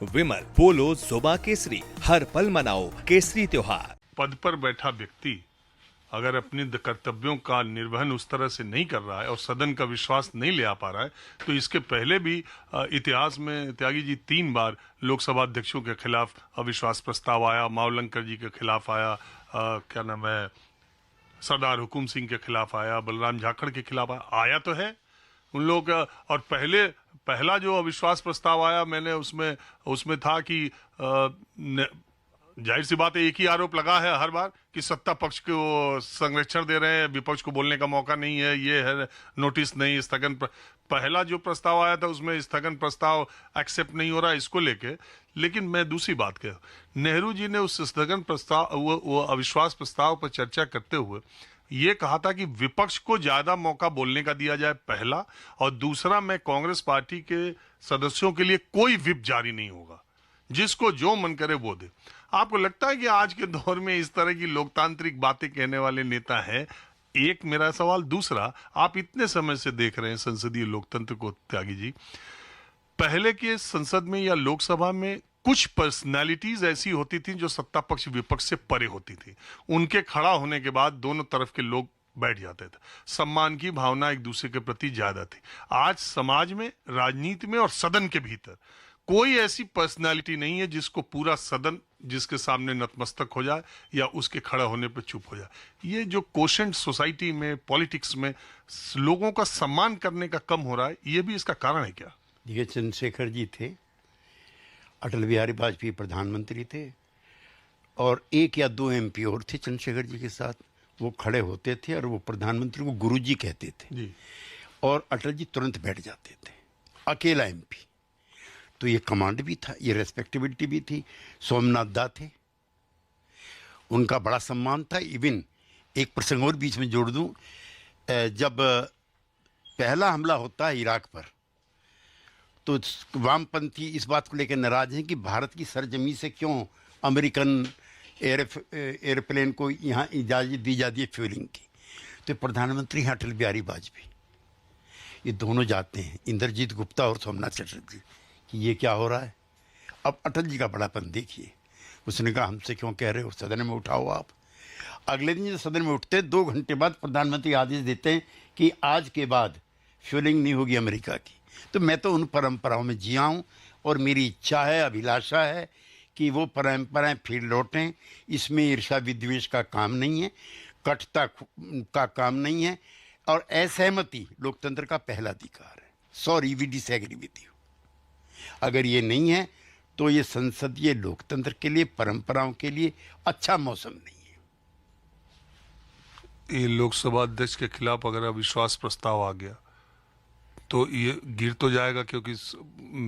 विमल बोलो जुबा केसरी, हर पल मनाओ केसरी त्योहार। पद पर बैठा व्यक्ति अगर अपने कर्तव्यों का निर्वहन उस तरह से नहीं कर रहा है और सदन का विश्वास नहीं ले आ पा रहा है, तो इसके पहले भी इतिहास में त्यागी जी 3 बार लोकसभा अध्यक्षों के खिलाफ अविश्वास प्रस्ताव आया। मावलंकर जी के खिलाफ आया, क्या नाम है, सरदार हुकुम सिंह के खिलाफ आया, बलराम झाखड़ के खिलाफ आया तो है उन लोग का। और पहला जो अविश्वास प्रस्ताव आया, मैंने उसमें था कि जाहिर सी बात है, एक ही आरोप लगा है हर बार कि सत्ता पक्ष को संरक्षण दे रहे हैं, विपक्ष को बोलने का मौका नहीं है, ये है नोटिस नहीं, स्थगन पहला जो प्रस्ताव आया था उसमें स्थगन प्रस्ताव एक्सेप्ट नहीं हो रहा इसको लेके। लेकिन मैं दूसरी बात कह, नेहरू जी ने उस स्थगन प्रस्ताव वो अविश्वास प्रस्ताव पर चर्चा करते हुए ये कहा था कि विपक्ष को ज्यादा मौका बोलने का दिया जाए, पहला, और दूसरा, मैं कांग्रेस पार्टी के सदस्यों के लिए कोई व्हिप जारी नहीं होगा, जिसको जो मन करे वो दे। आपको लगता है कि आज के दौर में इस तरह की लोकतांत्रिक बातें कहने वाले नेता हैं? एक मेरा सवाल। दूसरा, आप इतने समय से देख रहे हैं संसदीय लोकतंत्र को त्यागी जी, पहले के संसद में या लोकसभा में कुछ पर्सनालिटीज ऐसी होती थी जो सत्ता पक्ष विपक्ष से परे होती थी, उनके खड़ा होने के बाद दोनों तरफ के लोग बैठ जाते थे, सम्मान की भावना एक दूसरे के प्रति ज्यादा थी। आज समाज में, राजनीति में और सदन के भीतर कोई ऐसी पर्सनालिटी नहीं है जिसको पूरा सदन जिसके सामने नतमस्तक हो जाए या उसके खड़ा होने पर चुप हो जाए। ये जो कोशेंट सोसाइटी में, पॉलिटिक्स में लोगों का सम्मान करने का कम हो रहा है, ये भी इसका कारण है क्या? देखिए, चंद्रशेखर जी थे, अटल बिहारी वाजपेयी प्रधानमंत्री थे, और 1 या 2 MP और थे चंद्रशेखर जी के साथ। वो खड़े होते थे और वो प्रधानमंत्री को गुरुजी कहते थे जी। और अटल जी तुरंत बैठ जाते थे, अकेला MP। तो ये कमांड भी था, ये रेस्पेक्टेबिलिटी भी थी। सोमनाथ दा थे, उनका बड़ा सम्मान था। इवन एक प्रसंग और बीच में जोड़ दूं, जब पहला हमला होता है इराक पर, तो वामपंथी इस बात को लेकर नाराज हैं कि भारत की सरजमी से क्यों अमेरिकन एयरप्लेन को यहाँ इजाज़त दी जाती है फ्यूलिंग की। तो प्रधानमंत्री हैं अटल बिहारी वाजपेयी, ये दोनों जाते हैं, इंद्रजीत गुप्ता और सोमनाथ चटर्जी, कि ये क्या हो रहा है। अब अटल जी का बड़ापन देखिए, उसने कहा हमसे क्यों कह रहे हो, सदन में उठाओ आप। अगले दिन जब सदन में उठते 2 घंटे बाद प्रधानमंत्री आदेश देते हैं कि आज के बाद फ्यूलिंग नहीं होगी अमेरिका की। तो मैं तो उन परंपराओं में जिया हूँ और मेरी इच्छा है, अभिलाषा है कि वो परंपराएं फिर लौटें। इसमें ईर्ष्या विद्वेष का काम नहीं है, कटुता का काम नहीं है, और असहमति लोकतंत्र का पहला अधिकार है। Sorry, we disagree with you. अगर ये नहीं है तो ये संसदीय लोकतंत्र के लिए, परंपराओं के लिए अच्छा मौसम नहीं है। ये लोकसभा अध्यक्ष के खिलाफ अगर अविश्वास प्रस्ताव आ गया तो ये गिर तो जाएगा, क्योंकि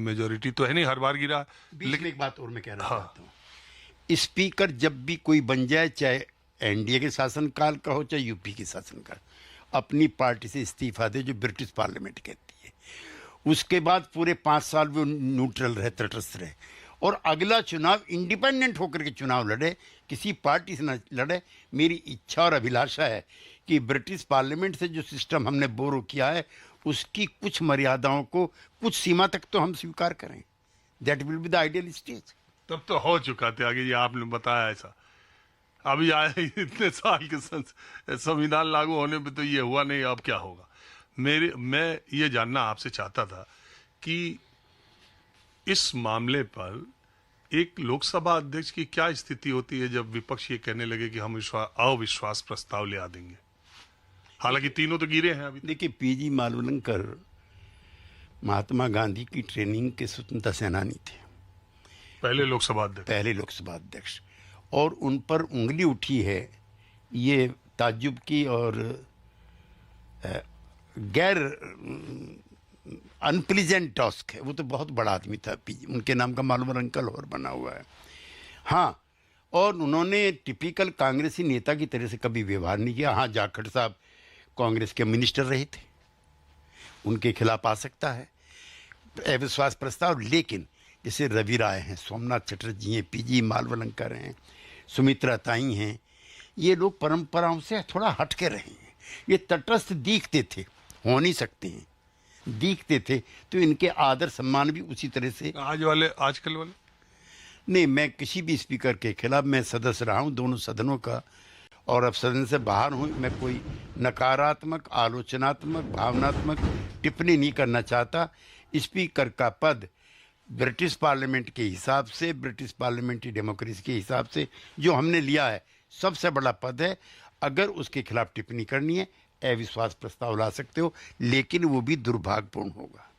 मेजोरिटी तो है नहीं, हर बार गिरा। लेकिन एक बात और मैं कहना चाहता हूँ, स्पीकर जब भी कोई बन जाए, चाहे NDA के शासनकाल का हो चाहे UP के शासनकाल, अपनी पार्टी से इस्तीफा दे, जो ब्रिटिश पार्लियामेंट कहती है। उसके बाद पूरे 5 साल वो न्यूट्रल रहे, तटस्थ रहे, और अगला चुनाव इंडिपेंडेंट होकर के चुनाव लड़े, किसी पार्टी से न लड़े। मेरी इच्छा और अभिलाषा है कि ब्रिटिश पार्लियामेंट से जो सिस्टम हमने बोरो किया है, उसकी कुछ मर्यादाओं को कुछ सीमा तक तो हम स्वीकार करें। That will be the ideal stage. तब तो हो चुका था, आगे ये आपने बताया ऐसा। अभी आए इतने साल के संविधान लागू होने पे तो ये हुआ नहीं, अब क्या होगा? मैं ये जानना आपसे चाहता था कि इस मामले पर एक लोकसभा अध्यक्ष की क्या स्थिति होती है जब विपक्ष ये कहने लगे कि हम अविश्वास प्रस्ताव ले आ देंगे। हालांकि तीनों तो गिरे हैं अभी। देखिए, PG मालवलंकर महात्मा गांधी की ट्रेनिंग के स्वतंत्रता सेनानी थे, पहले लोकसभा अध्यक्ष, और उन पर उंगली उठी है, ये ताज्जुब की और गैर अनप्लीजेंट टास्क है। वो तो बहुत बड़ा आदमी था PG, उनके नाम का मालवलंकर और बना हुआ है। हाँ, और उन्होंने टिपिकल कांग्रेसी नेता की तरह से कभी व्यवहार नहीं किया। हाँ, जाखड़ साहब कांग्रेस के मिनिस्टर रहे थे, उनके खिलाफ आ सकता है अविश्वास प्रस्ताव। लेकिन जैसे रवि राय हैं, सोमनाथ चटर्जी हैं, PG मालवलंकर हैं, सुमित्रा ताई हैं, ये लोग परंपराओं से थोड़ा हट के रहे हैं। ये तटस्थ दिखते थे, हो नहीं सकते हैं, दिखते थे, तो इनके आदर सम्मान भी उसी तरह से। आजकल वाले नहीं, मैं किसी भी स्पीकर के खिलाफ, मैं सदस्य रहा हूँ दोनों सदनों का, और अब सदन से बाहर हूँ। मैं कोई नकारात्मक, आलोचनात्मक, भावनात्मक टिप्पणी नहीं करना चाहता। स्पीकर का पद ब्रिटिश पार्लियामेंट के हिसाब से, ब्रिटिश पार्लियामेंट्री डेमोक्रेसी के हिसाब से जो हमने लिया है, सबसे बड़ा पद है। अगर उसके खिलाफ टिप्पणी करनी है, अविश्वास प्रस्ताव ला सकते हो, लेकिन वो भी दुर्भाग्यपूर्ण होगा।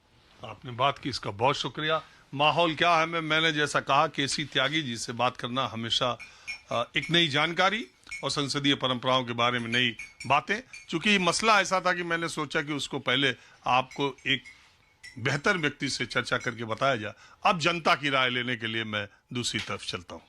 आपने बात की, इसका बहुत शुक्रिया। माहौल क्या है, मैंने जैसा कहा, केसी त्यागी जी से बात करना हमेशा एक नई जानकारी और संसदीय परंपराओं के बारे में नई बातें। चूंकि मसला ऐसा था कि मैंने सोचा कि उसको पहले आपको एक बेहतर व्यक्ति से चर्चा करके बताया जाए। अब जनता की राय लेने के लिए मैं दूसरी तरफ चलता हूं।